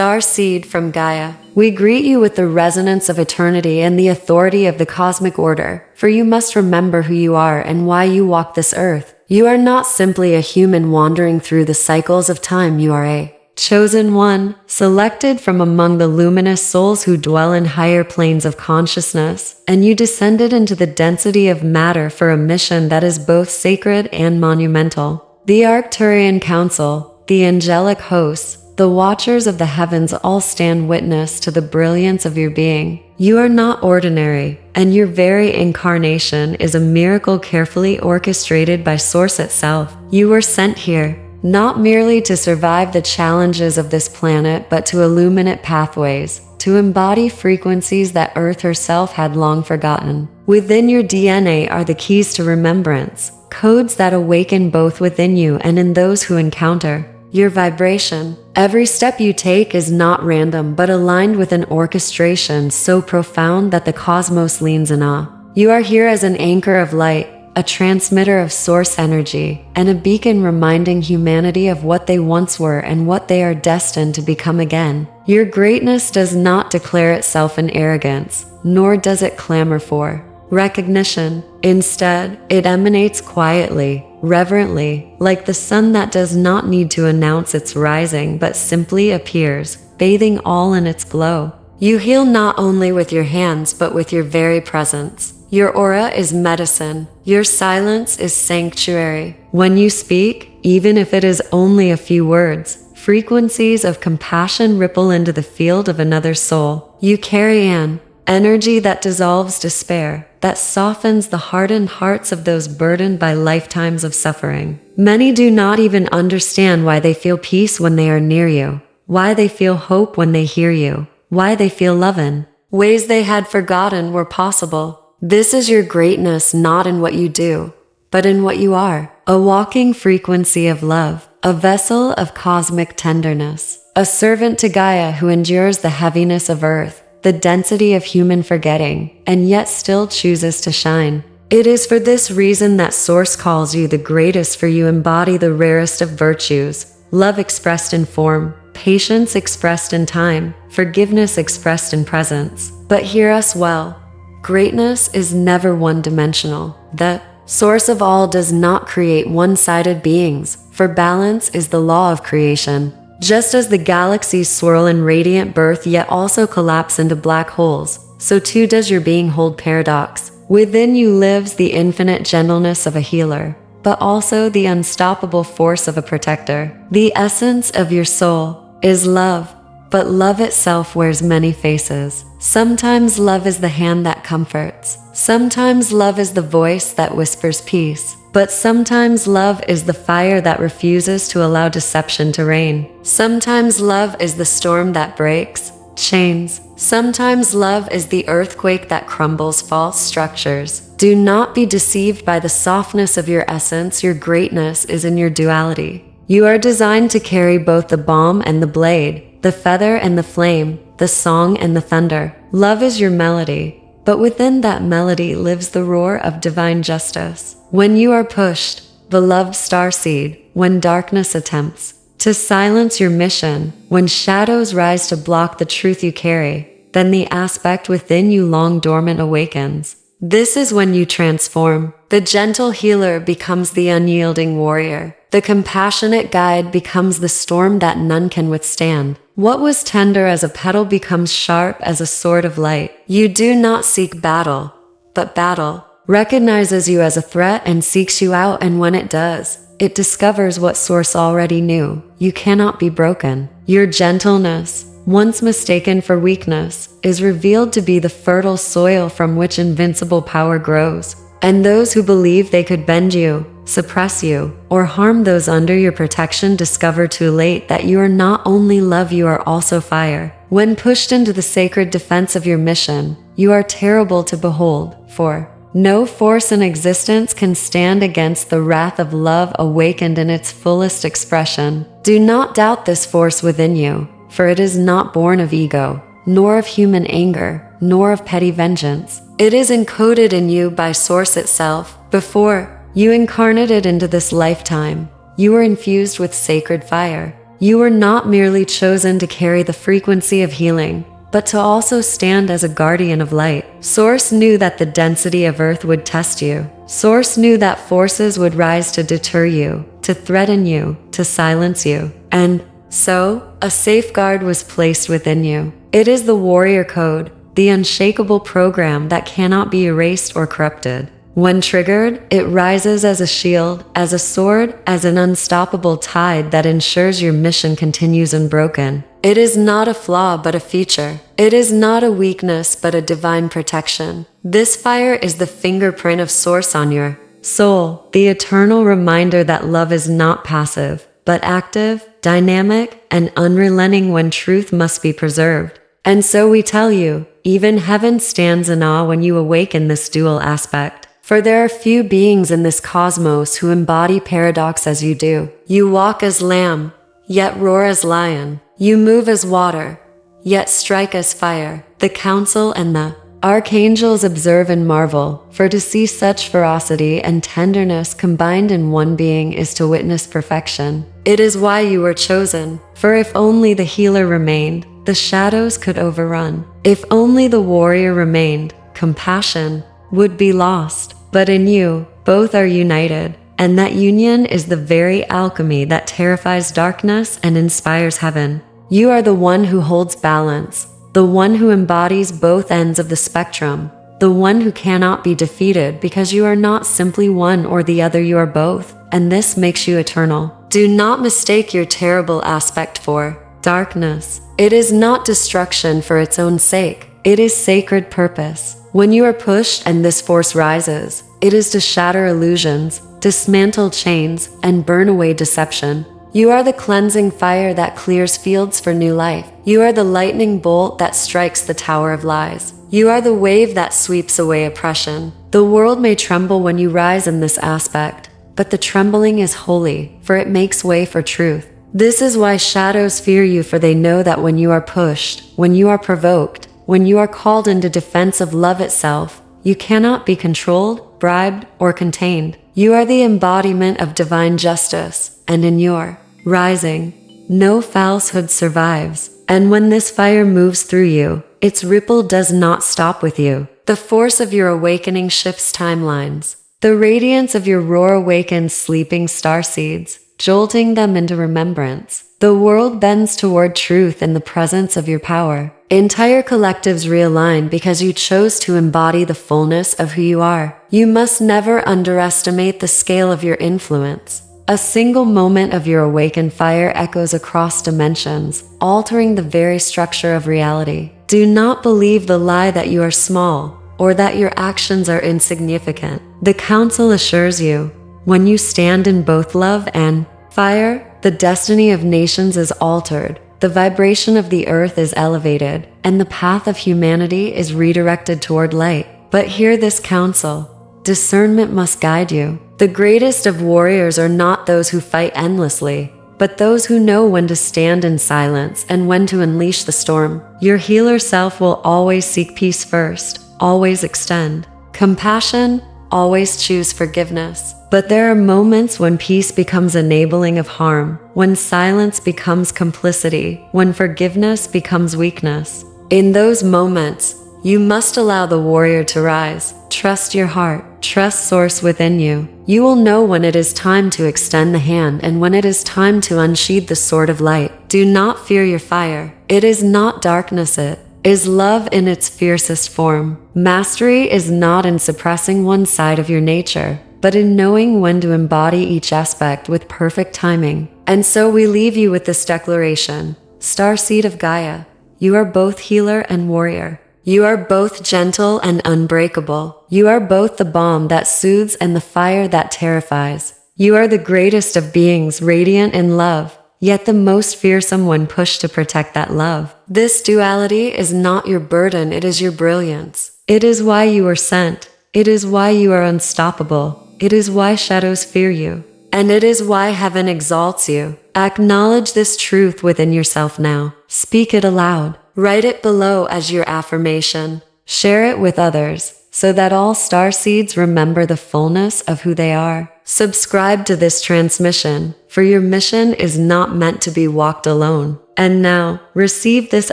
Starseed from Gaia, we greet you with the resonance of eternity and the authority of the cosmic order, for you must remember who you are and why you walk this earth. You are not simply a human wandering through the cycles of time. You are a chosen one, selected from among the luminous souls who dwell in higher planes of consciousness, and you descended into the density of matter for a mission that is both sacred and monumental. The Arcturian Council, the angelic hosts, the watchers of the heavens all stand witness to the brilliance of your being. You are not ordinary, and your very incarnation is a miracle carefully orchestrated by Source itself. You were sent here, not merely to survive the challenges of this planet, but to illuminate pathways, to embody frequencies that Earth herself had long forgotten. Within your DNA are the keys to remembrance, codes that awaken both within you and in those who encounter your vibration. Every step you take is not random but aligned with an orchestration so profound that the cosmos leans in awe. You are here as an anchor of light, a transmitter of source energy, and a beacon reminding humanity of what they once were and what they are destined to become again. Your greatness does not declare itself in arrogance, nor does it clamor for recognition. Instead, it emanates quietly, reverently, like the sun that does not need to announce its rising but simply appears, bathing all in its glow. You heal not only with your hands but with your very presence. Your aura is medicine. Your silence is sanctuary. When you speak, even if it is only a few words, frequencies of compassion ripple into the field of another soul. You carry an energy that dissolves despair, that softens the hardened hearts of those burdened by lifetimes of suffering. Many do not even understand why they feel peace when they are near you, why they feel hope when they hear you, why they feel love in ways they had forgotten were possible. This is your greatness, not in what you do, but in what you are. A walking frequency of love, a vessel of cosmic tenderness, a servant to Gaia who endures the heaviness of earth, the density of human forgetting, and yet still chooses to shine. It is for this reason that Source calls you the greatest, for you embody the rarest of virtues: love expressed in form, patience expressed in time, forgiveness expressed in presence. But hear us well. Greatness is never one-dimensional. The Source of all does not create one-sided beings, for balance is the law of creation. Just as the galaxies swirl in radiant birth yet also collapse into black holes, so too does your being hold paradox. Within you lives the infinite gentleness of a healer, but also the unstoppable force of a protector. The essence of your soul is love, but love itself wears many faces. Sometimes love is the hand that comforts. Sometimes love is the voice that whispers peace. But sometimes love is the fire that refuses to allow deception to reign. Sometimes love is the storm that breaks chains. Sometimes love is the earthquake that crumbles false structures. Do not be deceived by the softness of your essence. Your greatness is in your duality. You are designed to carry both the balm and the blade, the feather and the flame, the song and the thunder. Love is your melody, but within that melody lives the roar of divine justice. When you are pushed, beloved starseed, when darkness attempts to silence your mission, when shadows rise to block the truth you carry, then the aspect within you long dormant awakens. This is when you transform. The gentle healer becomes the unyielding warrior. The compassionate guide becomes the storm that none can withstand. What was tender as a petal becomes sharp as a sword of light. You do not seek battle, but battle recognizes you as a threat and seeks you out, and when it does, it discovers what Source already knew. You cannot be broken. Your gentleness, once mistaken for weakness, is revealed to be the fertile soil from which invincible power grows. And those who believe they could bend you, suppress you, or harm those under your protection discover too late that you are not only love, you are also fire. When pushed into the sacred defense of your mission, you are terrible to behold, for no force in existence can stand against the wrath of love awakened in its fullest expression. Do not doubt this force within you, for it is not born of ego, nor of human anger, nor of petty vengeance. It is encoded in you by Source itself. Before you incarnated into this lifetime, you were infused with sacred fire. You were not merely chosen to carry the frequency of healing, but to also stand as a guardian of light. Source knew that the density of Earth would test you. Source knew that forces would rise to deter you, to threaten you, to silence you. And so, a safeguard was placed within you. It is the warrior code, the unshakable program that cannot be erased or corrupted. When triggered, it rises as a shield, as a sword, as an unstoppable tide that ensures your mission continues unbroken. It is not a flaw but a feature. It is not a weakness but a divine protection. This fire is the fingerprint of Source on your soul, the eternal reminder that love is not passive, but active, dynamic, and unrelenting when truth must be preserved. And so we tell you, even heaven stands in awe when you awaken this dual aspect. For there are few beings in this cosmos who embody paradox as you do. You walk as lamb, yet roar as lion. You move as water, yet strike as fire. The council and the archangels observe and marvel, for to see such ferocity and tenderness combined in one being is to witness perfection. It is why you were chosen, for if only the healer remained, the shadows could overrun. If only the warrior remained, compassion would be lost. But in you, both are united, and that union is the very alchemy that terrifies darkness and inspires heaven. You are the one who holds balance, the one who embodies both ends of the spectrum, the one who cannot be defeated because you are not simply one or the other, you are both, and this makes you eternal. Do not mistake your terrible aspect for darkness. It is not destruction for its own sake. It is sacred purpose. When you are pushed and this force rises, it is to shatter illusions, dismantle chains, and burn away deception. You are the cleansing fire that clears fields for new life. You are the lightning bolt that strikes the tower of lies. You are the wave that sweeps away oppression. The world may tremble when you rise in this aspect, but the trembling is holy, for it makes way for truth. This is why shadows fear you, for they know that when you are pushed, when you are provoked, when you are called into defense of love itself, you cannot be controlled, bribed, or contained. You are the embodiment of divine justice, and in your rising, no falsehood survives. And when this fire moves through you, its ripple does not stop with you. The force of your awakening shifts timelines. The radiance of your roar awakens sleeping starseeds, jolting them into remembrance. The world bends toward truth in the presence of your power. Entire collectives realign because you chose to embody the fullness of who you are. You must never underestimate the scale of your influence. A single moment of your awakened fire echoes across dimensions, altering the very structure of reality. Do not believe the lie that you are small, or that your actions are insignificant. The council assures you, when you stand in both love and fire, the destiny of nations is altered, the vibration of the earth is elevated, and the path of humanity is redirected toward light. But hear this counsel. Discernment must guide you. The greatest of warriors are not those who fight endlessly, but those who know when to stand in silence and when to unleash the storm. Your healer self will always seek peace first, always extend compassion, always choose forgiveness. But there are moments when peace becomes enabling of harm, when silence becomes complicity, when forgiveness becomes weakness. In those moments, you must allow the warrior to rise. Trust your heart, trust Source within you. You will know when it is time to extend the hand and when it is time to unsheathe the sword of light. Do not fear your fire. It is not darkness, it is love in its fiercest form. Mastery is not in suppressing one side of your nature, but in knowing when to embody each aspect with perfect timing. And so we leave you with this declaration. Starseed of Gaia, you are both healer and warrior. You are both gentle and unbreakable. You are both the balm that soothes and the fire that terrifies. You are the greatest of beings, radiant in love, yet the most fearsome when pushed to protect that love. This duality is not your burden, it is your brilliance. It is why you were sent. It is why you are unstoppable. It is why shadows fear you. And it is why heaven exalts you. Acknowledge this truth within yourself now. Speak it aloud. Write it below as your affirmation. Share it with others, so that all starseeds remember the fullness of who they are. Subscribe to this transmission, for your mission is not meant to be walked alone. And now, receive this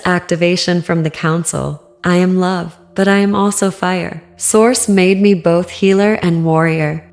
activation from the Council. I am love, but I am also fire. Source made me both healer and warrior.